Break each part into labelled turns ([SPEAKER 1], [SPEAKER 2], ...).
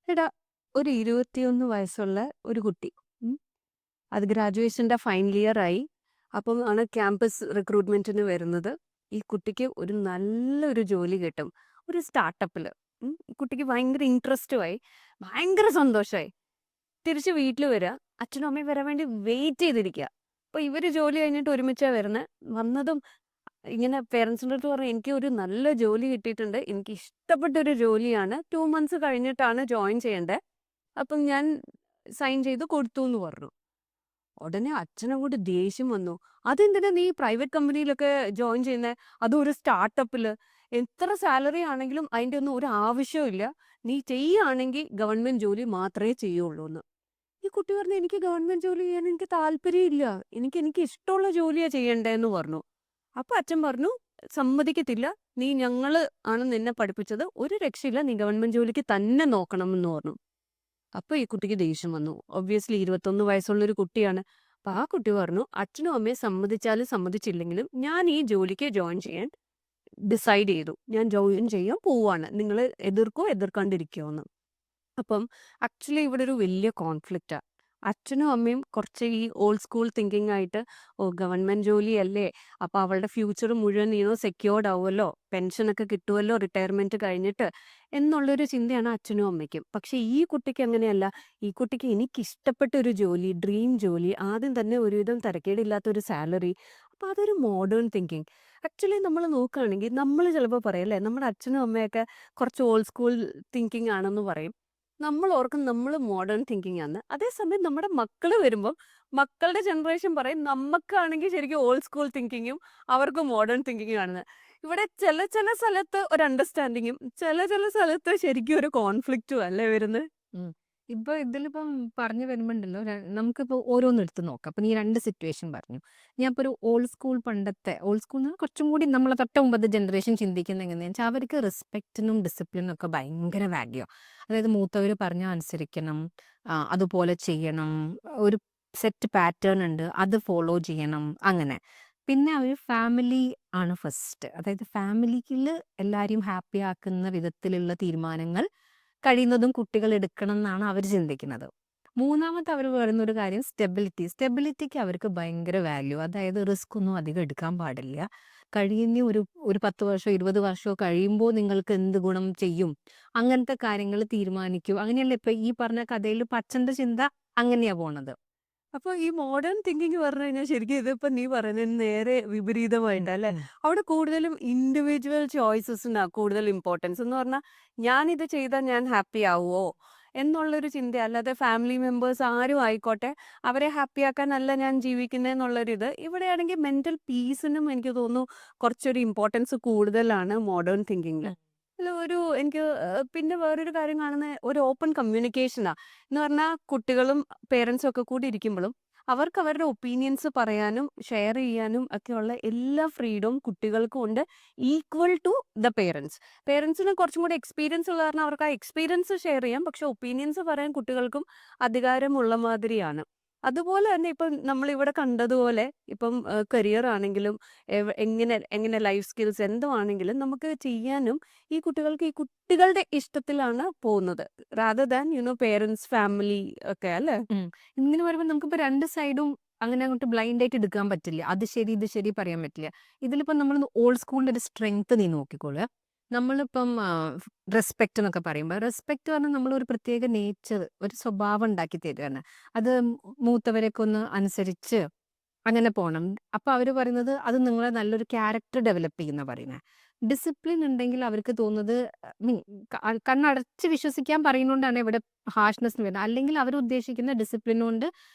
[SPEAKER 1] എടാ, ഒരു 21 വയസ്സുള്ള ഒരു കുട്ടി. ഉം. അത് ഗ്രാജുവേഷന്റെ ഫൈനൽ ഇയർ ആയി. അപ്പം ആണ് ക്യാമ്പസ് റിക്രൂട്ട്മെന്റിന് വരുന്നത്. ഈ കുട്ടിക്ക് ഒരു നല്ലൊരു ജോലി കിട്ടും. ഒരു സ്റ്റാർട്ടപ്പില്. ഈ കുട്ടിക്ക് ഭയങ്കര ഇൻട്രസ്റ്റുമായി. ഭയങ്കര സന്തോഷമായി. തിരിച്ച് വീട്ടിൽ വരിക. അച്ഛനും അമ്മയും വരാൻ വേണ്ടി വെയിറ്റ് ചെയ്തിരിക്കുക. അപ്പൊ ഇവര് ജോലി കഴിഞ്ഞിട്ട് ഒരുമിച്ചാ വരുന്നത്. വന്നതും ഇങ്ങനെ പേരൻസിന്റെ അടുത്ത് പറഞ്ഞു, എനിക്ക് ഒരു നല്ല ജോലി കിട്ടിയിട്ടുണ്ട്. എനിക്ക് ഇഷ്ടപ്പെട്ട ഒരു ജോലിയാണ്. 2 മന്ത്സ് കഴിഞ്ഞിട്ടാണ് ജോയിൻ ചെയ്യേണ്ടത്. അപ്പം ഞാൻ സൈൻ ചെയ്ത് കൊടുത്തു എന്ന് പറഞ്ഞു. ഉടനെ അച്ഛനങ്ങോട്ട് ദേഷ്യം വന്നു. "അതെന്തിനാ നീ പ്രൈവറ്റ് കമ്പനിയിലൊക്കെ ജോയിൻ ചെയ്യുന്നേ? അതും ഒരു സ്റ്റാർട്ടപ്പില്. എത്ര സാലറി ആണെങ്കിലും അതിന്റെ ഒന്നും ഒരു ആവശ്യവും ഇല്ല. നീ ചെയ്യാണെങ്കിൽ ഗവൺമെന്റ് ജോലി മാത്രമേ ചെയ്യുള്ളൂന്ന്." ഈ കുട്ടി പറഞ്ഞു, "എനിക്ക് ഗവൺമെന്റ് ജോലി ചെയ്യാൻ എനിക്ക് താല്പര്യമില്ല. എനിക്ക് ഇഷ്ടമുള്ള ജോലിയാ ചെയ്യണ്ടേന്ന്" പറഞ്ഞു. അപ്പൊ അച്ഛൻ പറഞ്ഞു, "സമ്മതിക്കത്തില്ല. ഞങ്ങള് ആണ് നിന്നെ പഠിപ്പിച്ചത്. ഒരു രക്ഷയില്ല. നീ ഗവൺമെന്റ് ജോലിക്ക് തന്നെ നോക്കണം" എന്ന് പറഞ്ഞു. അപ്പൊ ഈ കുട്ടിക്ക് ദേഷ്യം വന്നു. ഒബ്വിയസ്ലി 21 വയസ്സുള്ള ഒരു കുട്ടിയാണ്. അപ്പൊ ആ കുട്ടി പറഞ്ഞു, "അച്ഛനും അമ്മയും സമ്മതിച്ചാലും സമ്മതിച്ചില്ലെങ്കിലും ഞാൻ ഈ ജോലിക്ക് ജോയിൻ ചെയ്യാൻ ഡിസൈഡ് ചെയ്തു. ഞാൻ ജോയിൻ ചെയ്യാൻ പോവാണ്. നിങ്ങള് എതിർക്കാണ്ടിരിക്കുവോന്ന്." അപ്പം ആക്ച്വലി ഇവിടെ ഒരു വലിയ കോൺഫ്ലിക്റ്റാ. അച്ഛനും അമ്മയും കുറച്ച് ഈ ഓൾഡ് സ്കൂൾ തിങ്കിങ് ആയിട്ട്, "ഓ, ഗവൺമെന്റ് ജോലിയല്ലേ, അപ്പൊ അവളുടെ ഫ്യൂച്ചർ മുഴുവൻ സെക്യൂർഡ് ആവുമല്ലോ, പെൻഷനൊക്കെ കിട്ടുമല്ലോ റിട്ടയർമെന്റ് കഴിഞ്ഞിട്ട്" എന്നുള്ളൊരു ചിന്തയാണ് അച്ഛനും അമ്മയ്ക്കും. പക്ഷെ ഈ കുട്ടിക്ക് അങ്ങനെയല്ല. ഈ കുട്ടിക്ക് എനിക്കിഷ്ടപ്പെട്ട ഒരു ജോലി, ഡ്രീം ജോലി, ആദ്യം തന്നെ ഒരുവിധം തരക്കേടില്ലാത്ത ഒരു സാലറി. അപ്പൊ അതൊരു മോഡേൺ തിങ്കിങ്. ആക്ച്വലി നമ്മൾ നോക്കുകയാണെങ്കിൽ നമ്മൾ ചിലപ്പോൾ പറയും അല്ലേ, നമ്മുടെ അച്ഛനും അമ്മയൊക്കെ കുറച്ച് ഓൾഡ് സ്കൂൾ തിങ്കിങ് ആണെന്ന് പറയും. നമ്മൾ ഓർക്കും നമ്മൾ മോഡേൺ തിങ്കിങ് ആണ്. അതേസമയം നമ്മുടെ മക്കള് വരുമ്പം മക്കളുടെ ജനറേഷൻ പറയും നമുക്കാണെങ്കിൽ ശരിക്കും ഓൾഡ് സ്കൂൾ തിങ്കിങ്ങും അവർക്ക് മോഡേൺ തിങ്കിങ്ങും ആണെന്ന്. ഇവിടെ ചില ചില സ്ഥലത്ത് ഒരു അണ്ടർസ്റ്റാൻഡിങ്ങും ചില ചില സ്ഥലത്ത് ശരിക്കും ഒരു കോൺഫ്ലിക്റ്റും അല്ലേ വരുന്നത്.
[SPEAKER 2] ഉം. ഇപ്പൊ ഇതിലിപ്പം പറഞ്ഞു വരുമ്പോണ്ടല്ലോ നമുക്കിപ്പോ ഓരോന്ന് എടുത്ത് നോക്കാം. അപ്പൊ നീ 2 സിറ്റുവേഷൻ പറഞ്ഞു. ഞാൻ ഇപ്പൊ ഒരു ഓൾഡ് സ്കൂൾ പണ്ടത്തെ ഓൾഡ് സ്കൂൾ കുറച്ചും കൂടി നമ്മളെ തൊട്ട് മുമ്പത്തെ ജനറേഷൻ ചിന്തിക്കുന്നത് എങ്ങനെയാന്ന് വെച്ചാൽ അവർക്ക് റെസ്പെക്റ്റിനും ഡിസിപ്ലിനും ഒക്കെ ഭയങ്കര വാല്യൂ. അതായത് മൂത്തവർ പറഞ്ഞാൽ അനുസരിക്കണം, അതുപോലെ ചെയ്യണം, ഒരു സെറ്റ് പാറ്റേൺ ഉണ്ട് അത് ഫോളോ ചെയ്യണം അങ്ങനെ. പിന്നെ അവർ ഫാമിലി ആണ് ഫസ്റ്റ്. അതായത് ഫാമിലിയിൽ എല്ലാവരെയും ഹാപ്പി ആക്കുന്ന വിധത്തിലുള്ള തീരുമാനങ്ങൾ കഴിയുന്നതും കുട്ടികൾ എടുക്കണം എന്നാണ് അവർ ചിന്തിക്കുന്നത്. മൂന്നാമത്തെ അവർ പറയുന്ന ഒരു കാര്യം സ്റ്റെബിലിറ്റി. സ്റ്റെബിലിറ്റിക്ക് അവർക്ക് ഭയങ്കര വാല്യൂ. അതായത് റിസ്ക് ഒന്നും അധികം എടുക്കാൻ പാടില്ല. കഴിയുന്ന ഒരു ഒരു 10 വർഷമോ 20 വർഷമോ കഴിയുമ്പോൾ നിങ്ങൾക്ക് എന്ത് ഗുണം ചെയ്യും, അങ്ങനത്തെ കാര്യങ്ങൾ തീരുമാനിക്കൂ. അങ്ങനെയല്ല ഇപ്പൊ ഈ പറഞ്ഞ കഥയിൽ അച്ഛന്റെ ചിന്ത അങ്ങനെയാ പോണത്.
[SPEAKER 1] അപ്പൊ ഈ മോഡേൺ തിങ്കിങ് പറഞ്ഞു കഴിഞ്ഞാൽ ശരിക്കും ഇതിപ്പോ നീ പറയുന്നതിന് നേരെ
[SPEAKER 2] ഉം,
[SPEAKER 1] വിപരീതമായിട്ടാ അല്ലെ.
[SPEAKER 2] ഉം.
[SPEAKER 1] അവിടെ കൂടുതലും ഇൻഡിവിജ്വൽ ചോയ്സസിനാ കൂടുതൽ ഇമ്പോർട്ടൻസ് എന്ന് പറഞ്ഞാൽ, ഞാനിത് ചെയ്താൽ ഞാൻ ഹാപ്പി ആവുമോ എന്നുള്ളൊരു ചിന്ത, അല്ലാതെ ഫാമിലി മെമ്പേഴ്സ് ആരും ആയിക്കോട്ടെ അവരെ ഹാപ്പി ആക്കാനല്ല ഞാൻ ജീവിക്കുന്നതെന്നുള്ളൊരിത്. ഇവിടെയാണെങ്കിൽ മെന്റൽ പീസിനും എനിക്ക് തോന്നുന്നു കുറച്ചൊരു ഇമ്പോർട്ടൻസ് കൂടുതലാണ് മോഡേൺ തിങ്കിങ്ങിൽ.
[SPEAKER 2] ഉം.
[SPEAKER 1] അല്ല, എനിക്ക് പിന്നെ വേറൊരു കാര്യം കാണുന്ന ഒരു ഓപ്പൺ കമ്മ്യൂണിക്കേഷനാ. എന്ന് പറഞ്ഞാൽ കുട്ടികളും പേരൻസും ഒക്കെ കൂടി ഇരിക്കുമ്പോഴും അവർക്ക് അവരുടെ ഒപ്പീനിയൻസ് പറയാനും ഷെയർ ചെയ്യാനും ഒക്കെയുള്ള എല്ലാ ഫ്രീഡവും കുട്ടികൾക്കും ഉണ്ട്, ഈക്വൽ ടു ദ പേരൻസ്. പേരൻസിന് കുറച്ചും കൂടി എക്സ്പീരിയൻസ് ഉള്ള കാരണം അവർക്ക് ആ എക്സ്പീരിയൻസ് ഷെയർ ചെയ്യാം, പക്ഷെ ഒപ്പീനിയൻസ് പറയാൻ കുട്ടികൾക്കും അധികാരമുള്ള മാതിരിയാണ്. അതുപോലെ തന്നെ ഇപ്പം നമ്മളിവിടെ കണ്ടതുപോലെ ഇപ്പം കരിയർ ആണെങ്കിലും എങ്ങനെ എങ്ങനെ ലൈഫ് സ്കിൽസ് എന്തോ ആണെങ്കിലും നമുക്ക് ചെയ്യാനും ഈ കുട്ടികളുടെ ഇഷ്ടത്തിലാണ് പോകുന്നത്. റാദർ ദാൻ പേരൻസ്, ഫാമിലി ഒക്കെ അല്ലേ?
[SPEAKER 2] ഉം. ഇങ്ങനെ വരുമ്പോൾ നമുക്കിപ്പോ 2 സൈഡും അങ്ങനെ അങ്ങോട്ട് ബ്ലൈൻഡ് ആയിട്ട് എടുക്കാൻ പറ്റില്ല. അത് ശരി, ഇത് ശരി പറയാൻ പറ്റില്ല. ഇതിലിപ്പോ നമ്മൾ ഓൾഡ് സ്കൂളിന്റെ ഒരു സ്ട്രെങ്ത് നീ നോക്കിക്കോളുക. നമ്മളിപ്പം റെസ്പെക്ട് എന്നൊക്കെ പറയുമ്പോൾ റെസ്പെക്ട് പറഞ്ഞാൽ നമ്മൾ ഒരു പ്രത്യേക നേച്ചർ, ഒരു സ്വഭാവം ഉണ്ടാക്കി തരുകയാണ്. അത് മൂത്തവരെയൊക്കെ ഒന്ന് അനുസരിച്ച് അങ്ങനെ പോണം. അപ്പൊ അവര് പറയുന്നത് അത് നിങ്ങളെ നല്ലൊരു ക്യാരക്ടർ ഡെവലപ്പ് ചെയ്യുന്ന പറയുന്നത്. ഡിസിപ്ലിൻ ഉണ്ടെങ്കിൽ അവർക്ക് തോന്നുന്നത് മീൻ കണ്ണടച്ച് വിശ്വസിക്കാൻ പറയുന്നോണ്ടാണ് ഇവിടെ ഹാർഷ്നെസ് വരുന്നത്. അല്ലെങ്കിൽ അവർ ഉദ്ദേശിക്കുന്ന ഡിസിപ്ലിൻ കൊണ്ട്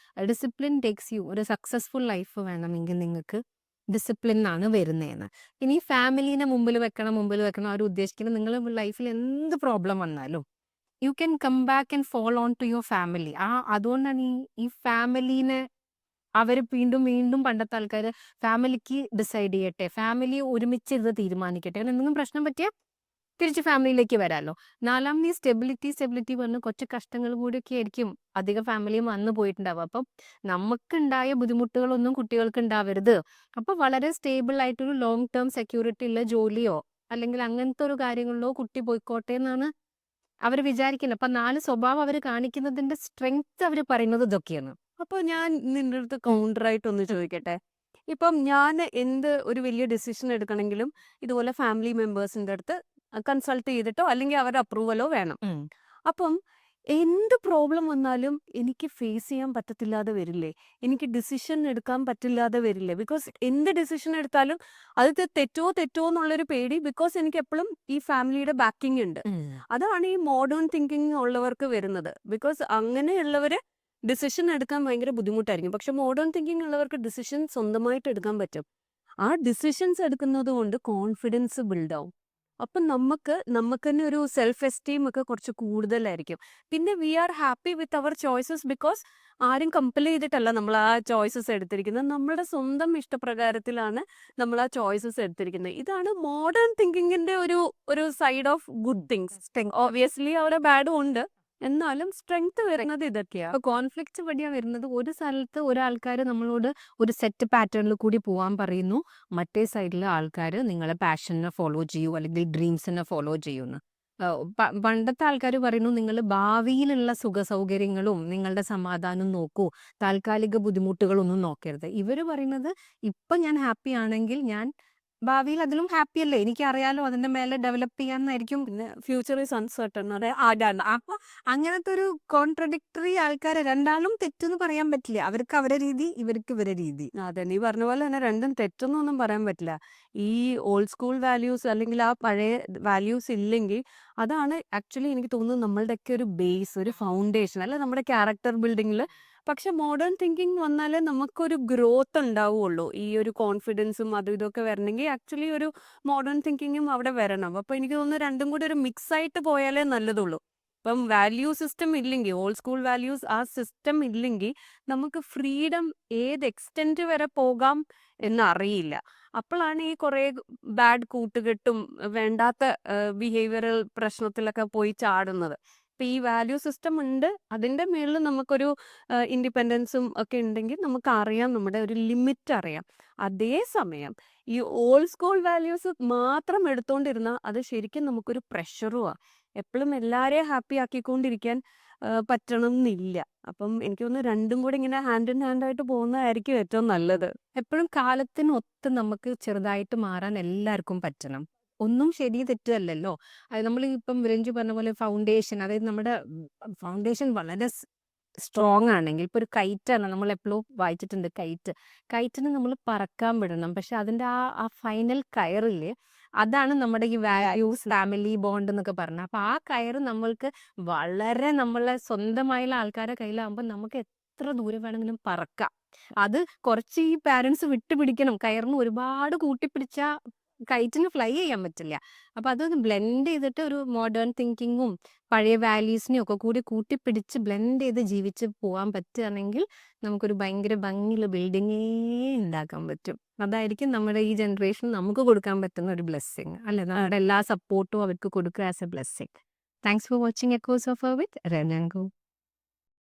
[SPEAKER 2] ഡിസിപ്ലിൻ ടേക്സ് യു ഒരു സക്സസ്ഫുൾ ലൈഫ് വേണമെങ്കിൽ നിങ്ങൾക്ക് ഡിസിപ്ലിൻ ആണ് വരുന്നതെന്ന്. ഇനി ഫാമിലീനെ മുമ്പിൽ വെക്കണം അവർ ഉദ്ദേശിക്കുന്നത് നിങ്ങൾ ലൈഫിൽ എന്ത് പ്രോബ്ലം വന്നാലും you can come back and fall on to your family. അതുകൊണ്ടാണ് ഈ ഫാമിലീനെ അവര് വീണ്ടും വീണ്ടും പണ്ടത്തെ ആൾക്കാര് ഫാമിലിക്ക് ഡിസൈഡ് ചെയ്യട്ടെ, ഫാമിലി ഒരുമിച്ചിരുന്ന് തീരുമാനിക്കട്ടെ. കാരണം എന്തെങ്കിലും പ്രശ്നം പറ്റിയാൽ തിരിച്ച് ഫാമിലിയിലേക്ക് വരാമല്ലോ. നാലാമത് ഈ സ്റ്റെബിലിറ്റി പറഞ്ഞ് കുറച്ച് കഷ്ടങ്ങൾ കൂടിയൊക്കെ ആയിരിക്കും അധികം ഫാമിലിയും വന്നു പോയിട്ടുണ്ടാവുക. അപ്പം നമുക്കുണ്ടായ ബുദ്ധിമുട്ടുകളൊന്നും കുട്ടികൾക്ക് ഉണ്ടാവരുത്. അപ്പൊ വളരെ സ്റ്റേബിൾ ആയിട്ടൊരു ലോങ് ടേം സെക്യൂരിറ്റി ഉള്ള ജോലിയോ അല്ലെങ്കിൽ അങ്ങനത്തെ ഒരു കാര്യങ്ങളിലോ കുട്ടി പോയിക്കോട്ടെ എന്നാണ് അവർ വിചാരിക്കുന്നത് അപ്പൊ 4 സ്വഭാവം അവർ കാണിക്കുന്നതിന്റെ സ്ട്രെങ്ത് അവർ പറയുന്നത് ഇതൊക്കെയാണ്.
[SPEAKER 1] അപ്പൊ ഞാൻ നിന്റെ അടുത്ത് കൗണ്ടറായിട്ട് ഒന്ന് ചോദിക്കട്ടെ. ഇപ്പം ഞാൻ എന്ത് ഒരു വലിയ ഡിസിഷൻ എടുക്കണമെങ്കിലും ഇതുപോലെ ഫാമിലി മെമ്പേഴ്സിന്റെ അടുത്ത് കൺസൾട്ട് ചെയ്തിട്ടോ അല്ലെങ്കിൽ അവരുടെ അപ്രൂവലോ വേണം.
[SPEAKER 2] ഉം.
[SPEAKER 1] അപ്പം എന്ത് പ്രോബ്ലം വന്നാലും എനിക്ക് ഫേസ് ചെയ്യാൻ പറ്റത്തില്ലാതെ വരില്ലേ? എനിക്ക് ഡിസിഷൻ എടുക്കാൻ പറ്റില്ലാതെ വരില്ലേ? ബിക്കോസ് എന്ത് ഡിസിഷൻ എടുത്താലും അത് തെറ്റോ എന്നുള്ളൊരു പേടി. ബിക്കോസ് എനിക്ക് എപ്പോഴും ഈ ഫാമിലിയുടെ ബാക്കിംഗ് ഉണ്ട്.
[SPEAKER 2] ഉം.
[SPEAKER 1] അതാണ് ഈ മോഡേൺ തിങ്കിങ് ഉള്ളവർക്ക് വരുന്നത്. ബിക്കോസ് അങ്ങനെയുള്ളവര് ഡിസിഷൻ എടുക്കാൻ ഭയങ്കര ബുദ്ധിമുട്ടായിരിക്കും. പക്ഷെ മോഡേൺ തിങ്കിങ് ഉള്ളവർക്ക് ഡിസിഷൻ സ്വന്തമായിട്ട് എടുക്കാൻ പറ്റും. ആ ഡിസിഷൻസ് എടുക്കുന്നത് കൊണ്ട് കോൺഫിഡൻസ് ബിൽഡ് ആവും. അപ്പം നമുക്ക് തന്നെ ഒരു സെൽഫ് എസ്റ്റീം ഒക്കെ കുറച്ച് കൂടുതലായിരിക്കും. പിന്നെ we are happy with our choices because ആരും കമ്പൽ ചെയ്തിട്ടല്ല നമ്മൾ ആ ചോയ്സസ് എടുത്തിരിക്കുന്നത്. നമ്മുടെ സ്വന്തം ഇഷ്ടപ്രകാരത്തിലാണ് നമ്മൾ ആ ചോയ്സസ് എടുത്തിരിക്കുന്നത്. ഇതാണ് മോഡേൺ തിങ്കിങ്ങിന്റെ ഒരു side of good things. Obviously അവിടെ ബാഡും ഉണ്ട്. എന്നാലും സ്ട്രെങ്ത് വരുന്നത് ഇതൊക്കെയാ.
[SPEAKER 2] അപ്പൊ കോൺഫ്ലിക്റ്റ് വഴിയാ വരുന്നത്. ഒരു സ്ഥലത്ത് ഒരാൾക്കാർ നമ്മളോട് ഒരു സെറ്റ് പാറ്റേണിൽ കൂടി പോവാൻ പറയുന്നു, മറ്റേ സൈഡിലെ ആൾക്കാർ നിങ്ങളെ പാഷനെ ഫോളോ ചെയ്യൂ അല്ലെങ്കിൽ ഡ്രീംസിനെ ഫോളോ ചെയ്യുന്നു. പണ്ടത്തെ ആൾക്കാർ പറയുന്നു നിങ്ങൾ ഭാവിയിലുള്ള സുഖ സൗകര്യങ്ങളും നിങ്ങളുടെ സമാധാനം നോക്കൂ, താൽക്കാലിക ബുദ്ധിമുട്ടുകളൊന്നും നോക്കരുത്. ഇവര് പറയുന്നത് ഇപ്പൊ ഞാൻ ഹാപ്പി ആണെങ്കിൽ ഞാൻ ഭാവിയിൽ അതിലും ഹാപ്പി അല്ലേ, എനിക്കറിയാലോ അതിന്റെ മേലെ ഡെവലപ്പ് ചെയ്യാന്നായിരിക്കും.
[SPEAKER 1] പിന്നെ ഫ്യൂച്ചർ ഈസ് അൺസർട്ടൺ.
[SPEAKER 2] അതാണ്. അപ്പൊ അങ്ങനത്തെ ഒരു കോൺട്രഡിക്ടറി ആൾക്കാരെ രണ്ടാളും തെറ്റെന്ന് പറയാൻ പറ്റില്ല. അവർക്ക് അവരെ രീതി, ഇവർക്ക് ഇവരെ രീതി.
[SPEAKER 1] അതെ, നീ പറഞ്ഞ പോലെ തന്നെ രണ്ടും തെറ്റൊന്നും പറയാൻ പറ്റില്ല. ഈ ഓൾഡ് സ്കൂൾ വാല്യൂസ് അല്ലെങ്കിൽ ആ പഴയ വാല്യൂസ് ഇല്ലെങ്കിൽ അതാണ് ആക്ച്വലി എനിക്ക് തോന്നുന്നത് നമ്മളുടെയൊക്കെ ഒരു ബേസ്, ഒരു ഫൗണ്ടേഷൻ അല്ലെ നമ്മുടെ ക്യാരക്ടർ ബിൽഡിങ്ങിൽ. പക്ഷെ മോഡേൺ തിങ്കിങ് വന്നാലേ നമുക്കൊരു ഗ്രോത്ത് ഉണ്ടാവുള്ളൂ. ഈ ഒരു കോൺഫിഡൻസും അതും ഇതൊക്കെ വരണമെങ്കിൽ ആക്ച്വലി ഒരു മോഡേൺ തിങ്കിങ്ങും അവിടെ വരണം. അപ്പൊ എനിക്ക് തോന്നുന്നു രണ്ടും കൂടി ഒരു മിക്സ് ആയിട്ട് പോയാലേ നല്ലതുള്ളൂ. ഇപ്പം വാല്യൂ സിസ്റ്റം ഇല്ലെങ്കിൽ, ഓൾഡ് സ്കൂൾ വാല്യൂസ് ആ സിസ്റ്റം ഇല്ലെങ്കിൽ നമുക്ക് ഫ്രീഡം ഏത് എക്സ്റ്റെന്റ് വരെ പോകാം എന്നറിയില്ല. അപ്പോഴാണ് ഈ കുറേ ബാഡ് കൂട്ടുകെട്ടും വേണ്ടാത്ത ബിഹേവിയറൽ പ്രശ്നത്തിലൊക്കെ പോയി ചാടുന്നത്. ഇപ്പൊ ഈ വാല്യൂ സിസ്റ്റം ഉണ്ട്, അതിന്റെ മേളിൽ നമുക്കൊരു ഇൻഡിപെൻഡൻസും ഒക്കെ ഉണ്ടെങ്കിൽ നമുക്ക് അറിയാം, നമ്മുടെ ഒരു ലിമിറ്റ് അറിയാം. അതേസമയം ഈ ഓൾഡ് സ്കൂൾ വാല്യൂസ് മാത്രം എടുത്തോണ്ടിരുന്നാൽ അത് ശരിക്കും നമുക്കൊരു പ്രഷറുമാണ്. എപ്പോഴും എല്ലാവരെയും ഹാപ്പി ആക്കിക്കൊണ്ടിരിക്കാൻ പറ്റണം എന്നില്ല. അപ്പം എനിക്ക് തോന്നുന്നു രണ്ടും കൂടി ഇങ്ങനെ ഹാൻഡ് ഇൻ ഹാൻഡ് ആയിട്ട് പോകുന്നതായിരിക്കും ഏറ്റവും നല്ലത്.
[SPEAKER 2] എപ്പോഴും കാലത്തിനൊത്ത് നമുക്ക് ചെറുതായിട്ട് മാറാൻ എല്ലാവർക്കും പറ്റണം. ഒന്നും ശരി തെറ്റല്ലല്ലോ. അത് നമ്മൾ ഇപ്പം രഞ്ജു പറഞ്ഞ പോലെ ഫൗണ്ടേഷൻ, അതായത് നമ്മുടെ ഫൗണ്ടേഷൻ വളരെ സ്ട്രോങ് ആണെങ്കിൽ, ഇപ്പൊ ഒരു കൈറ്റാണ്, നമ്മൾ എപ്പോഴും വായിച്ചിട്ടുണ്ട് കൈറ്റിന് നമ്മൾ പറക്കാൻ വിടണം. പക്ഷെ അതിന്റെ ആ ഫൈനൽ കയറില്ലേ, അതാണ് നമ്മുടെ ഈ വാല്യൂസ്, ഫാമിലി ബോണ്ട് എന്നൊക്കെ പറഞ്ഞ. അപ്പൊ ആ കയറ് നമ്മൾക്ക് വളരെ നമ്മളെ സ്വന്തമായുള്ള ആൾക്കാരെ കയ്യിലാകുമ്പോൾ നമുക്ക് എത്ര ദൂരം വേണമെങ്കിലും പറക്കാം. അത് കുറച്ച് ഈ പാരന്റ്സ് വിട്ടുപിടിക്കണം. കയറിന് ഒരുപാട് കൂട്ടിപ്പിടിച്ച കൈറ്റിന് ഫ്ലൈ ചെയ്യാൻ പറ്റില്ല. അപ്പൊ അതൊന്ന് ബ്ലെൻഡ് ചെയ്തിട്ട് ഒരു മോഡേൺ തിങ്കിങ്ങും പഴയ വാല്യൂസിനെയും ഒക്കെ കൂടി കൂട്ടിപ്പിടിച്ച് ബ്ലെൻഡ് ചെയ്ത് ജീവിച്ച് പോകാൻ പറ്റുകയാണെങ്കിൽ നമുക്കൊരു ഭയങ്കര ഭംഗിയുള്ള ബിൽഡിങ്ങേ ഉണ്ടാക്കാൻ പറ്റും. അതായിരിക്കും നമ്മുടെ ഈ ജനറേഷൻ നമുക്ക് കൊടുക്കാൻ പറ്റുന്ന ഒരു ബ്ലെസ്സിങ് അല്ലെ. നമ്മുടെ എല്ലാ സപ്പോർട്ടും അവർക്ക് കൊടുക്കുക as a blessing. Thanks for watching echoes of with രനങ്കു.